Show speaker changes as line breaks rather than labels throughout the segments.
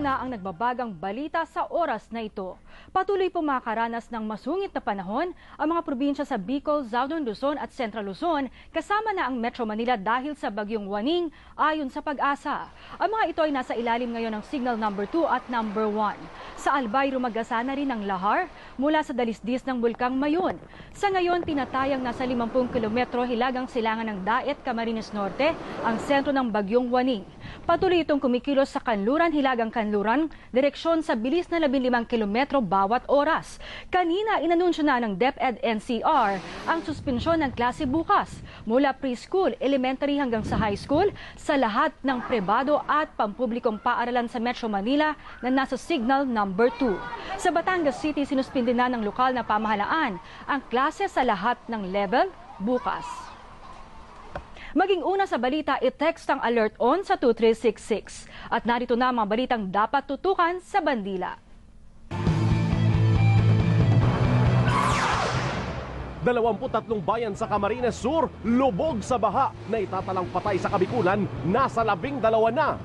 na ang nagbabagang balita sa oras na ito. Patuloy po makaranas ng masungit na panahon ang mga probinsya sa Bicol, Southern Luzon at Central Luzon kasama na ang Metro Manila dahil sa bagyong Waning ayon sa Pag-asa. Ang mga ito ay nasa ilalim ngayon ng signal number 2 at number 1. Sa Albay, rumagasa na rin ang lahar mula sa dalisdis ng Bulkang Mayon. Sa ngayon, tinatayang nasa 50 kilometro hilagang silangan ng Daet, Camarines Norte ang sentro ng bagyong Waning. Patuloy itong kumikilos sa Kanluran, Hilagang Kanluran, direksyon sa bilis na 15 kilometro bawat oras. Kanina, inanunsyo na ng DepEd NCR ang suspensyon ng klase bukas mula preschool, elementary hanggang sa high school sa lahat ng pribado at pampublikong paaralan sa Metro Manila na nasa signal number 2. Sa Batangas City, sinuspindi na ng lokal na pamahalaan ang klase sa lahat ng level bukas. Maging una sa balita, i-text ang alert on sa 2366. At narito na ang mga balitang dapat tutukan sa bandila.
23 bayan sa Camarines Sur, lubog sa baha na itatalang patay sa Kabikulan, nasa 12 na.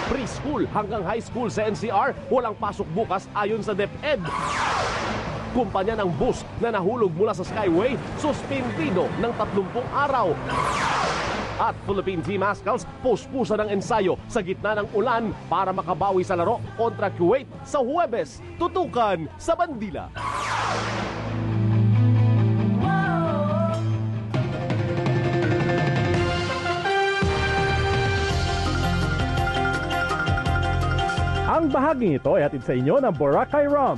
Preschool hanggang high school sa NCR, walang pasok bukas ayon sa DepEd. Kumpanya ng bus na nahulog mula sa Skyway, suspendido ng 30 araw. At Philippine Team Mascals, puspusa ng ensayo sa gitna ng ulan para makabawi sa laro kontra Kuwait sa Huwebes. Tutukan sa bandila.
Ang bahaging ito ay hatid sa inyo ng Boracay Rum.